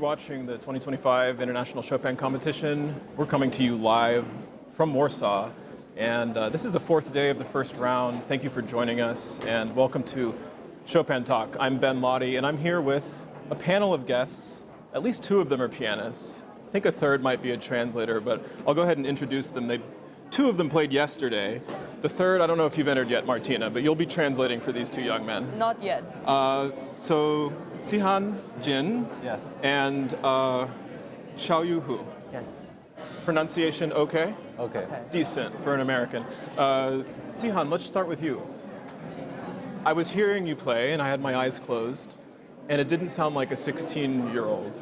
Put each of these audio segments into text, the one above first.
watching the 2025 International Chopin Competition. We're coming to you live from Warsaw, and this is the fourth day of the first round. Thank you for joining us, and welcome to Chopin Talk. I'm Ben Lottie, and I'm here with a panel of guests. At least two of them are pianists. I think a third might be a translator, but I'll go ahead and introduce them. Two of them played yesterday. The third, I don't know if you've entered yet, Martina, but you'll be translating for these two young men. Not yet. So Zihan, Jin, yes, and Xiaoyu, Hu. Yes. Pronunciation okay? Okay. Decent for an American. Zihan, let's start with you. I was hearing you play, and I had my eyes closed, and it didn't sound like a 16-year-old.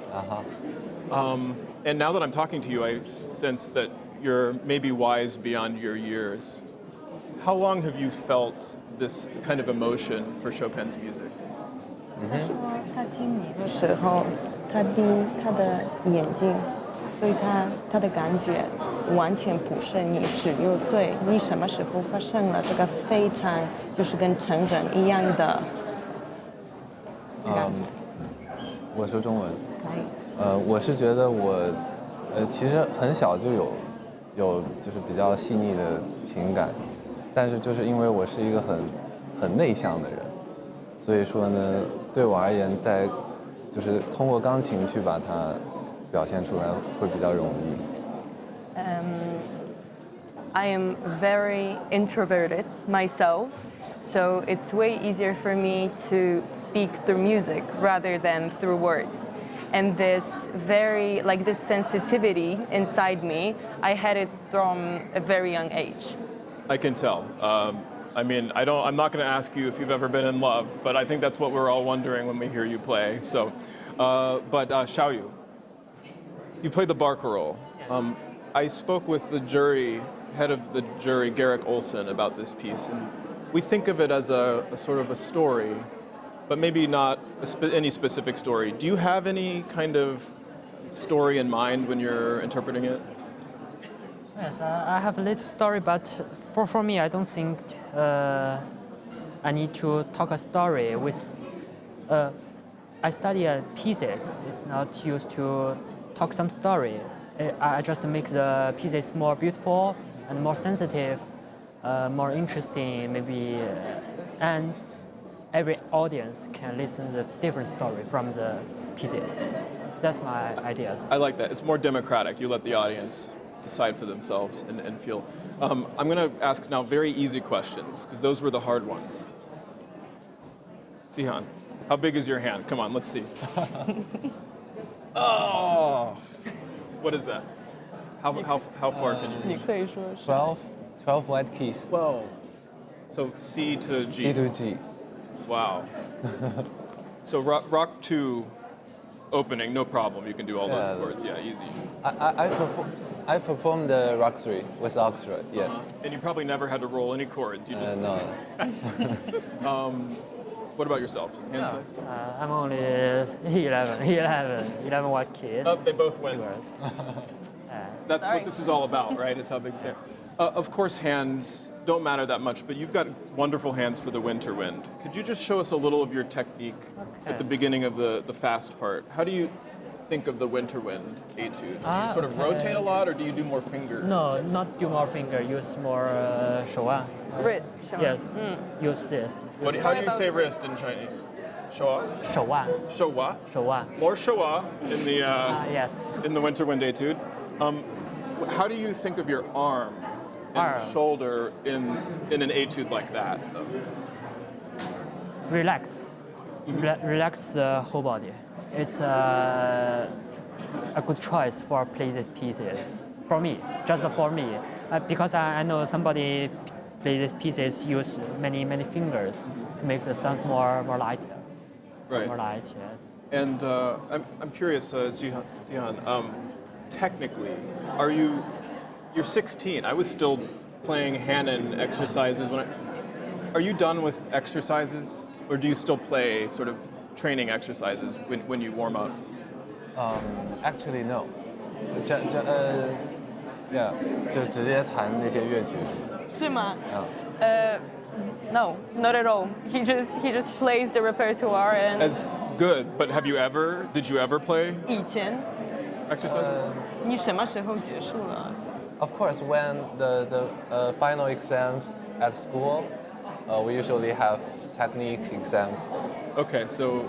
And now that I'm talking to you, I sense that you're maybe wise beyond your years. How long have you felt this kind of emotion for Chopin's music? 他说他听你的时候，他闭他的眼睛，所以他的感觉完全不是你16岁，你什么时候发生了这个非常就是跟成人一样的感觉。我说中文。可以。我是觉得我其实很小就有就是比较细腻的情感，但是就是因为我是一个很内向的人，所以说呢，对我而言，就是通过钢琴去把它表现出来会比较容易。I am very introverted myself, so it's way easier for me to speak through music rather than through words. And this this sensitivity inside me, I had it from a very young age. I can tell. I mean, I'm not going to ask you if you've ever been in love, but I think that's what we're all wondering when we hear you play. So, but Xiaoyu, you played the barcarolle. I spoke with the jury, head of the jury, Garrick Olson, about this piece, and we think of it as a sort of a story, but maybe not any specific story. Do you have any kind of story in mind when you're interpreting it? Yes, I have a little story, but for me, I don't think I need to talk a story with. I study pieces. It's not used to talk some story. I just make the pieces more beautiful and more sensitive, more interesting, maybe, and every audience can listen to different story from the pieces. That's my ideas. I like that. It's more democratic. You let the audience decide for themselves and feel. I'm going to ask now very easy questions, because those were the hard ones. Zihan, how big is your hand? Come on, let's see. Oh! What is that? How far can you reach? 12 white keys. 12. So C to G. C to G. Wow. So rock 2 opening, no problem. You can do all those chords. Yeah, easy. I performed the rock 3 with the orchestra. Yeah. And you probably never had to roll any chords. You just no. What about yourself? Hand size? I'm only 11 white keys. Oh, they both win. That's what this is all about, right? It's how big the hand. Of course, hands don't matter that much, but you've got wonderful hands for the winter wind. Could you just show us a little of your technique at the beginning of the fast part? How do you think of the winter wind etude? Do you sort of rotate a lot, or do you do more finger? No, not do more finger. Use more showa. Wrist. Yes. Use this. How do you say wrist in Chinese? Showa? Showa. Showa? Showa. More showa in the Yes. in the winter wind etude. How do you think of your arm and shoulder in an etude like that? Relax. Relax the whole body. It's a good choice for play these pieces. For me, just for me, because I know somebody play these pieces use many fingers to make the sound more light. Right. More light, yes. And I'm curious, Zihan, technically, you're 16. I was still playing Hanon exercises are you done with exercises, or do you still play sort of training exercises when you warm up? Actually, no. 就直接弹那些乐曲。是吗？No, not at all. He just plays the repertoire and. As good, but did you ever play 以前 exercises? 你什么时候结束了？ Of course, when the final exams at school, we usually have technique exams. Okay, so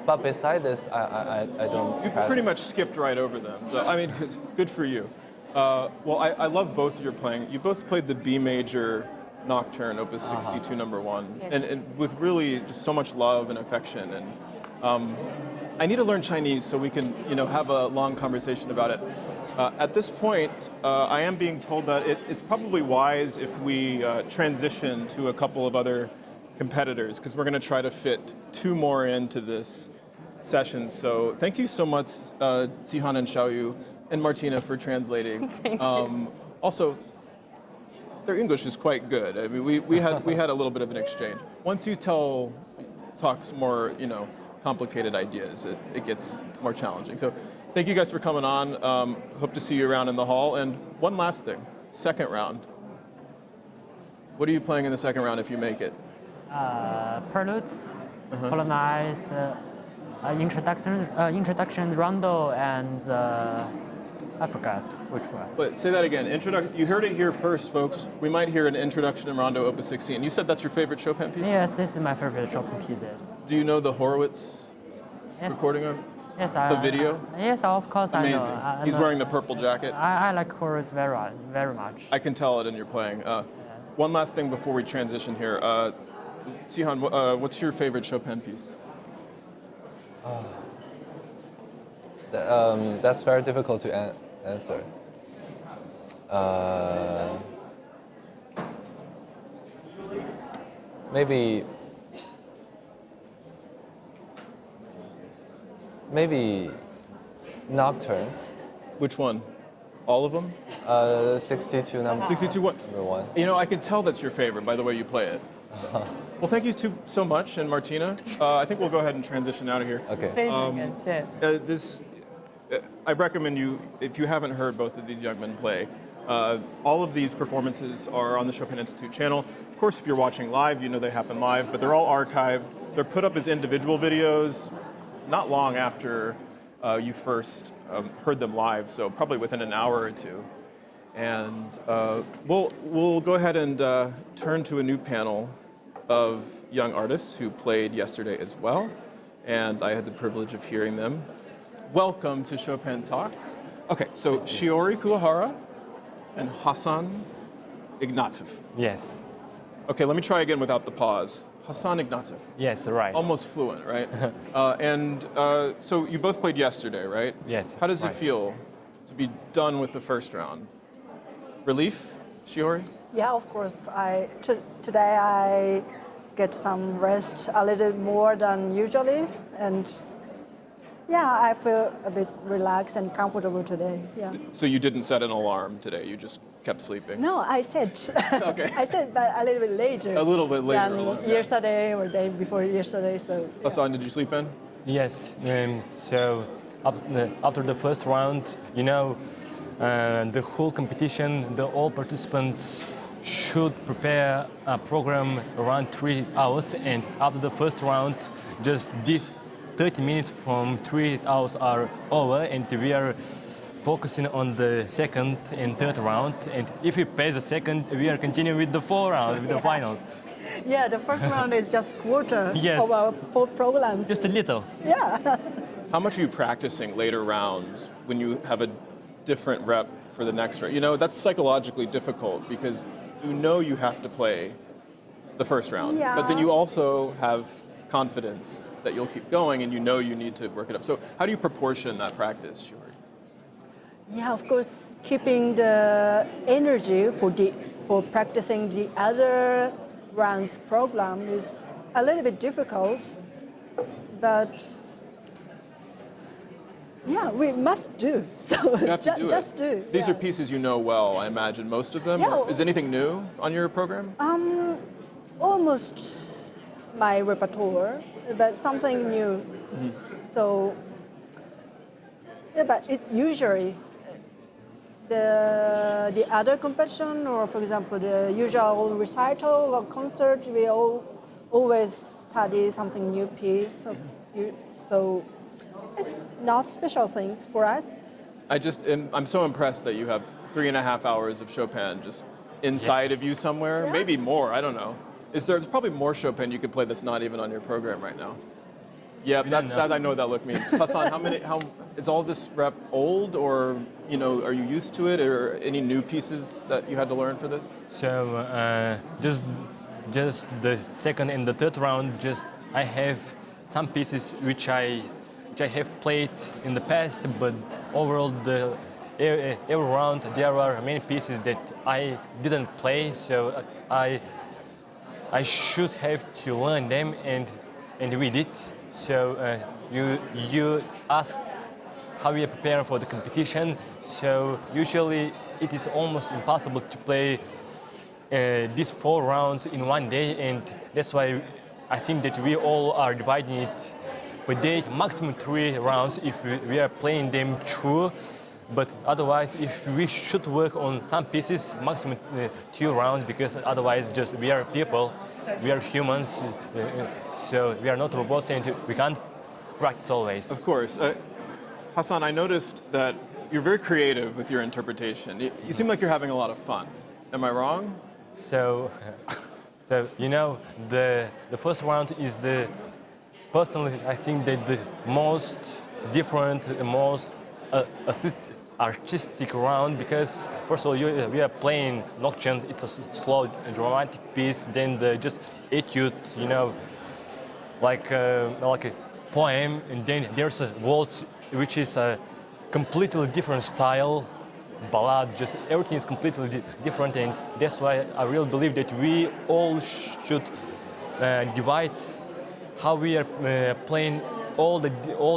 But beside this, I don't. you pretty much skipped right over them. So I mean, good for you. Well, I love both of your playing. You both played the B major Nocturne, Opus 62, number 1, and with really just so much love and affection. And I need to learn Chinese so we can, have a long conversation about it. At this point, I am being told that it's probably wise if we transition to a couple of other competitors, because we're going to try to fit 2 more into this session. So thank you so much, Zihan and Xiaoyu and Martina, for translating. Thank you. Also, their English is quite good. I mean, we had a little bit of an exchange. Once you talk some more, complicated ideas, it gets more challenging. So thank you guys for coming on. Hope to see you around in the hall. And one last thing, second round. What are you playing in the second round if you make it? Preludes, Polonaise, introduction rondo, and I forgot which one. But say that again. You heard it here first, folks. We might hear an introduction in Rondo Opus 16. You said that's your favorite Chopin piece? Yes, this is my favorite Chopin pieces. Do you know the Horowitz recording of Yes, the video? Yes, of course Amazing. I know. He's wearing the purple jacket. I like Horowitz very much. I can tell it in your playing. One last thing before we transition here. Zihan, what's your favorite Chopin piece? That's very difficult to answer. Maybe Nocturne. Which one? All of them? 62 number. 62 what? Number 1. I can tell that's your favorite by the way you play it. Well, thank you so much, and Martina. I think we'll go ahead and transition out of here. Okay. 非常感谢。 I recommend you, if you haven't heard both of these young men play, all of these performances are on the Chopin Institute channel. Of course, if you're watching live, you know they happen live, but they're all archived. They're put up as individual videos not long after you first heard them live, so probably within an hour or two. And we'll go ahead and turn to a new panel of young artists who played yesterday as well, and I had the privilege of hearing them. Welcome to Chopin Talk. Okay, so Shiori Kuwahara and Hassan Ignatov. Yes. Okay, let me try again without the pause. Hassan Ignatov. Yes, right. Almost fluent, right? So you both played yesterday, right? Yes. How does it right. feel to be done with the first round? Relief, Shiori? Yeah, of course. Today I get some rest a little more than usually, and yeah, I feel a bit relaxed and comfortable today. Yeah. So you didn't set an alarm today, you just kept sleeping? No, I said. Okay. I said, but a little bit later. A little bit later. Than yesterday or day before yesterday. So. Yeah. Hassan, did you sleep in? Yes. So after the first round, the whole competition, all participants should prepare a program around 3 hours, and after the first round, just this 30 minutes from 3 hours are over, and we are focusing on the second and third round. And if we pass the second, we are continuing with the 4 rounds, with the finals. Yeah, the first round is just quarter Yes. of our 4 programs. Just a little. Yeah. How much are you practicing later rounds when you have a different rep for the next round? That's psychologically difficult because you have to play the first round. Yeah. But then you also have confidence that you'll keep going and you need to work it up. So how do you proportion that practice, Shiori? Yeah, of course, keeping the energy for practicing the other rounds program is a little bit difficult, but yeah, we must do. So You have to do just it. do. These yeah. are pieces you know well, I imagine, most of them. Yeah. Is anything new on your program? Almost my repertoire, but something new. Mm-hmm. So, yeah, but it usually the other competition, or for example the usual recital or concert, we always study something new piece. So it's not special things for us. I'm so impressed that you have 3.5 hours of Chopin just inside of you somewhere. Yeah. Maybe more, I don't know. There's probably more Chopin you could play that's not even on your program right now. Yeah, that I know what that look means. Hassan, how is all this rep old, or are you used to it, or any new pieces that you had to learn for this? So just the second and the third round, I have some pieces which I have played in the past, but overall every round there are many pieces that I didn't play, so I should have to learn them, and we did. So you asked how we prepare for the competition. So usually it is almost impossible to play these 4 rounds in one day, and that's why I think that we all are dividing it per day, maximum 3 rounds if we are playing them through. But otherwise, if we should work on some pieces, maximum 2 rounds, because otherwise we are people, we are humans, so we are not robots, and we can't practice always. Of course. Hassan, I noticed that you're very creative with your interpretation. You seem like you're having a lot of fun. Am I wrong? So the first round is personally, I think that the most different, the most artistic round, because first of all we are playing Nocturne. It's a slow, dramatic piece. Then just etude, like a poem, and then there's a waltz, which is a completely different style, ballad. Just everything is completely different, and that's why I really believe that we all should divide how we are playing all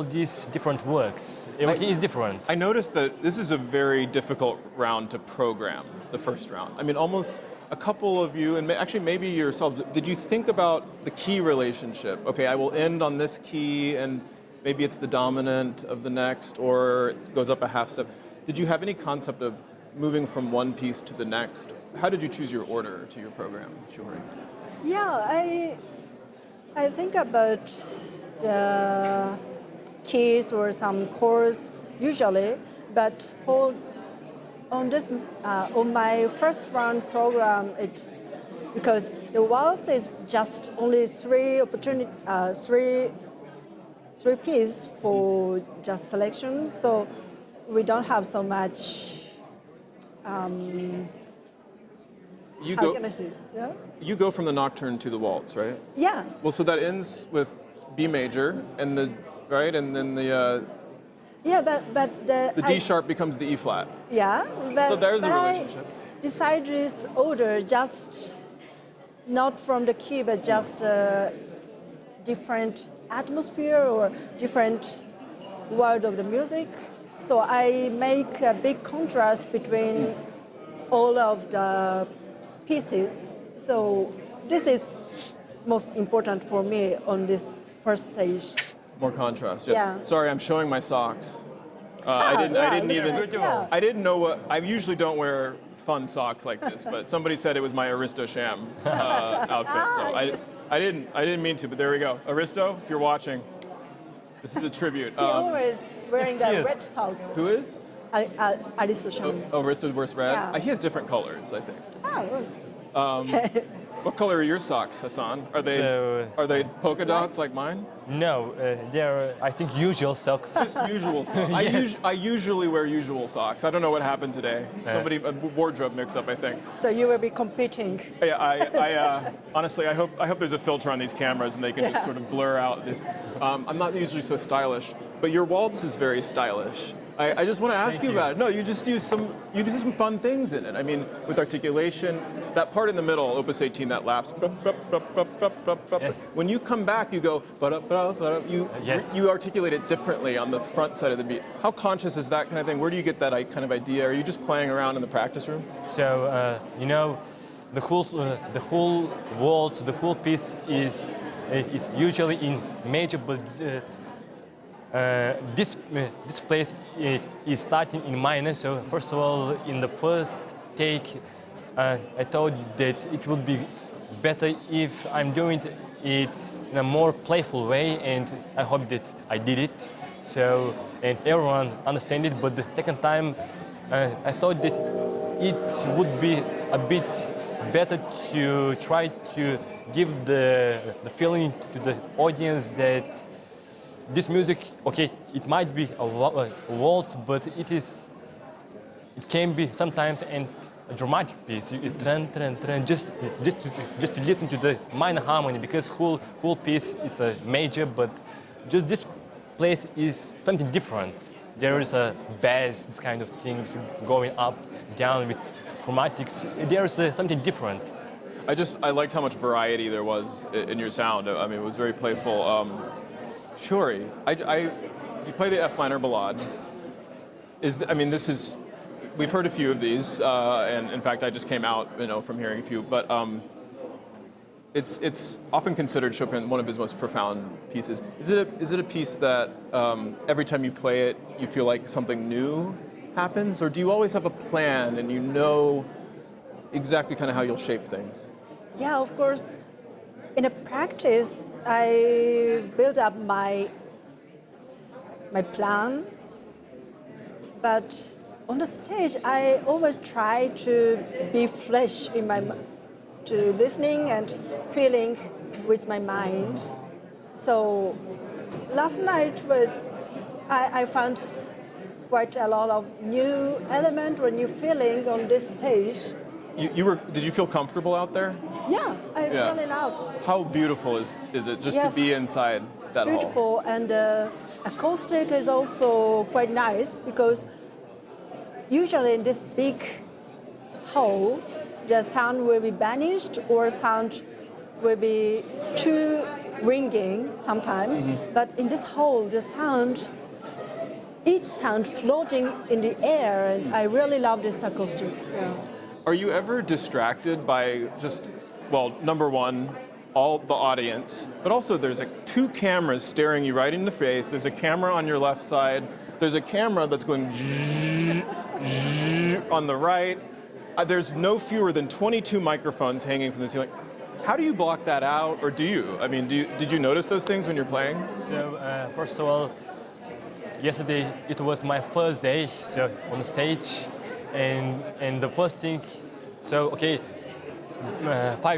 these different works. Everything is different. I noticed that this is a very difficult round to program, the first round. I mean, almost a couple of you, and actually maybe yourselves, did you think about the key relationship? Okay, I will end on this key, and maybe it's the dominant of the next, or it goes up a half step. Did you have any concept of moving from one piece to the next? How did you choose your order to your program, Shiori? Yeah, I think about the keys or some chords usually, but on my first round program, it's because the waltz is just only three pieces for just selection, so we don't have so much. How can I say? Yeah? You go from the nocturne to the waltz, right? Yeah. Well, so that ends with B major, and then the Yeah, but the D sharp becomes the E flat. Yeah, but, So there's a but relationship. I decided this order just not from the key, but just a different atmosphere or different world of the music. So I make a big contrast between all of the pieces. So this is most important for me on this first stage. More contrast. Yeah. Sorry, I'm showing my socks. Yeah, I didn't know what. I usually don't wear fun socks like this, but somebody said it was my Aristo Sham outfit, so yes. I didn't mean to, but there we go. Aristo, if you're watching, this is a tribute. He always wearing the cute. red socks. Who is? Aristo Sham. Oh, Aristo wears red. Yeah. He has different colors, I think. Oh, What color are your socks, Hassan? Are they polka dots like mine? No, they're, I think, usual socks. Just usual socks. I usually wear usual socks. I don't know what happened today. Somebody a wardrobe mix-up, I think. so you will be competing. Yeah, I honestly, I hope there's a filter on these cameras and they can just sort of blur out this. I'm not usually so stylish, but your waltz is very stylish. I just want to ask you about it. No, you do some fun things in it. I mean, with articulation, that part in the middle, Opus 18, that laughs. Yes. When you come back, you go. Yes. You articulate it differently on the front side of the beat. How conscious is that kind of thing? Where do you get that kind of idea? Are you just playing around in the practice room? So the whole waltz, the whole piece is usually in major, but this place is starting in minor. So first of all, in the first take, I thought that it would be better if I'm doing it in a more playful way, and I hope that I did it. So, and everyone understand it, but the second time I thought that it would be a bit better to try to give the feeling to the audience that this music, okay, it might be a waltz, but it can be sometimes a dramatic piece. Just to listen to the minor harmony, because whole piece is a major, but just this place is something different. There is a bass, this kind of things going up, down with chromatics. There's something different. I liked how much variety there was in your sound. I mean, it was very playful. Shiori, you play the F minor ballade. This is, we've heard a few of these, and in fact, I just came out, from hearing a few. But it's often considered Chopin one of his most profound pieces. Is it a piece that every time you play it, you feel like something new happens, or do you always have a plan and you know exactly kind of how you'll shape things? Yeah, of course. In a practice, I build up my plan, but on the stage, I always try to be fresh in to listening and feeling with my mind. So last night I found quite a lot of new element or new feeling on this stage. Did you feel comfortable out there? Yeah, I really love. How beautiful is it just to be inside that hall? Beautiful, and acoustic is also quite nice, because usually in this big hall, the sound will be banished or sound will be too ringing sometimes. Mm-hmm. But in this hall, each sound floating in the air, and I really love this acoustic. Yeah. Are you ever distracted by number one, all the audience, but also there's two cameras staring you right in the face. There's a camera on your left side. There's a camera that's going on the right. There's no fewer than 22 microphones hanging from the ceiling. How do you block that out, or do you? I mean, did you notice those things when you're playing? So, first of all, yesterday it was my first day on the stage, and the first thing, 5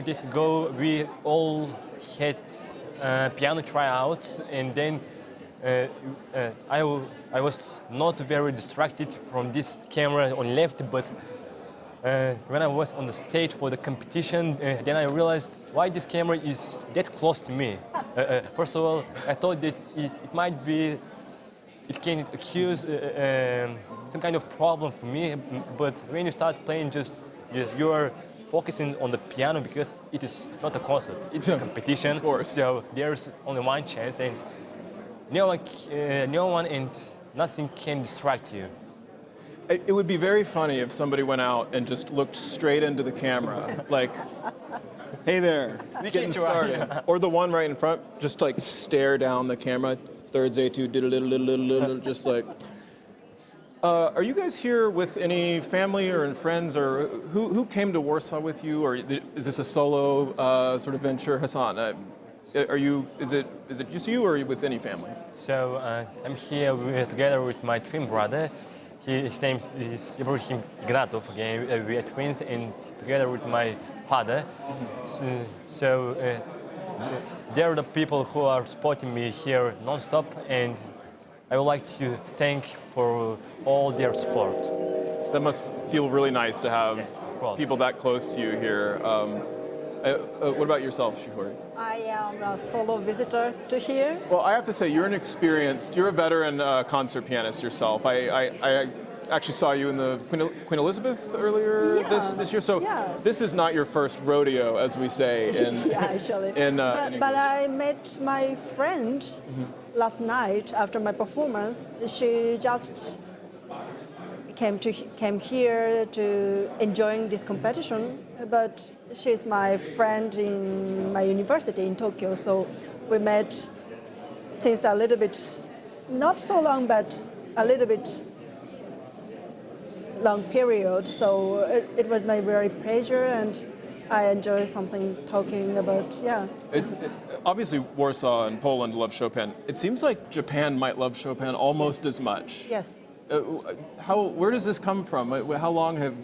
days ago we all had piano tryouts, and then I was not very distracted from this camera on left, but when I was on the stage for the competition, then I realized why this camera is that close to me. First of all, I thought that it can accuse some kind of problem for me, but when you start playing, you are focusing on the piano, because it is not a concert, it's a competition. Of course. So there's only one chance, and no one and nothing can distract you. It would be very funny if somebody went out and just looked straight into the camera, like, hey there, getting started. Or the one right in front, just like stare down the camera, thirds A2, just like. Are you guys here with any family or friends, or who came to Warsaw with you, or is this a solo sort of venture, Hassan? Is it just you, or are you with any family? So I'm here together with my twin brother. His name is Hassan Ignatov. Again, we are twins, and together with my father. So they're the people who are supporting me here non-stop, and I would like to thank for all their support. That must feel really nice to have people that close to you here. What about yourself, Shiori? I am a solo visitor to here. Well, I have to say, you're a veteran concert pianist yourself. I actually saw you in the Queen Elizabeth earlier this year. So this is not your first rodeo, as we say. Actually. But I met my friend last night after my performance. She just came here to enjoying this competition, but she's my friend in my university in Tokyo, so we met since a little bit, not so long, but a little bit long period. So it was my very pleasure, and I enjoy something talking about, yeah. Obviously, Warsaw and Poland love Chopin. It seems like Japan might love Chopin almost as much. Yes. Where does this come from? How long have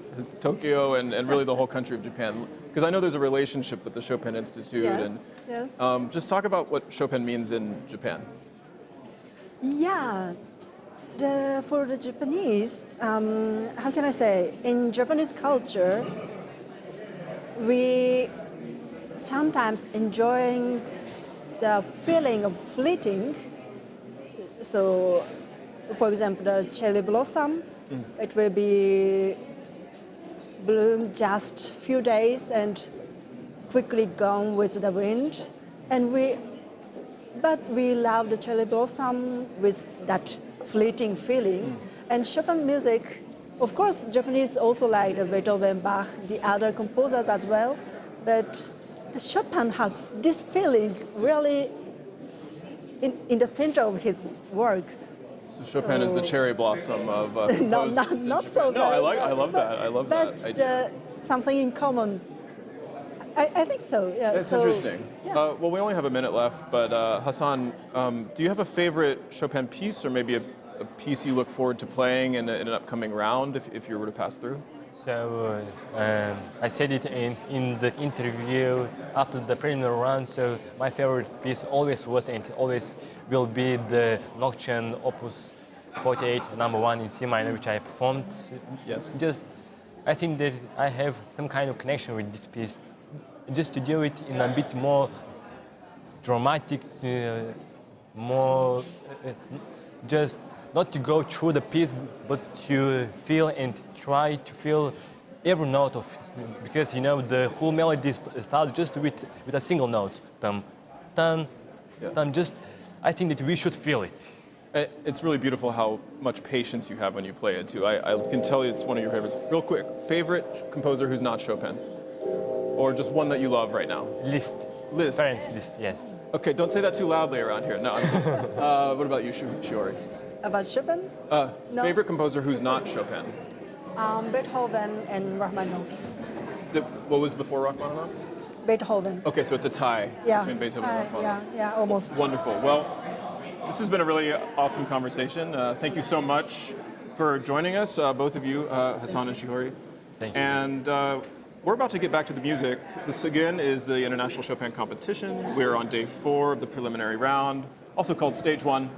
Tokyo and really the whole country of Japan? Because I know there's a relationship with the Chopin Institute. Yes, And yes. just talk about what Chopin means in Japan. Yeah, for the Japanese, how can I say? In Japanese culture, we sometimes enjoying the feeling of fleeting. So, for example, the cherry blossom, it will be bloom just few days and quickly gone with the wind, but we love the cherry blossom with that fleeting feeling. And Chopin music, of course, Japanese also like the Beethoven, Bach, the other composers as well, but the Chopin has this feeling really in the center of his works. So Chopin is the cherry blossom of composers. not so. No, I love that. I love but that idea. Something in common. I think so. Yeah. That's interesting. Yeah. Well, we only have a minute left, but Hassan, do you have a favorite Chopin piece, or maybe a piece you look forward to playing in an upcoming round, if you were to pass through? So I said it in the interview after the preliminary round. So my favorite piece always was and always will be the Nocturne Opus 48, number 1 in C minor, which I performed. Yes. I think that I have some kind of connection with this piece. Just to do it in a bit more dramatic, more just not to go through the piece, but to feel and try to feel every note of it. Because the whole melody starts just with a single note. Dum, dun, dum. Just, I think that we should feel it. It's really beautiful how much patience you have when you play it too. I can tell it's one of your favorites. Real quick, favorite composer who's not Chopin? Or just one that you love right now? Liszt. Parents Liszt, yes. Okay, don't say that too loudly around here. No. What about you, Shiori? About Chopin? No. Favorite composer who's not Chopin? Beethoven and Rachmaninoff. What was before Rachmaninoff? Beethoven. Okay, so it's a tie between Beethoven and Rachmaninoff. Yeah, almost. Wonderful. Well, this has been a really awesome conversation. Thank you so much for joining us, both of you, Hassan and Shiori. Thank you. And we're about to get back to the music. This again is the International Chopin Competition. We're on day 4 of the preliminary round, also called Stage 1.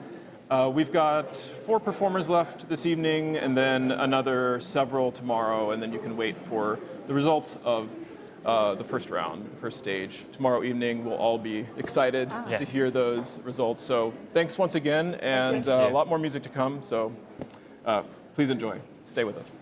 We've got 4 performers left this evening, and then another several tomorrow, and then you can wait for the results of the first round, the first stage. Tomorrow evening, we'll all be excited to hear those results. So thanks once again, and a lot more music to come, so please enjoy. Stay with us.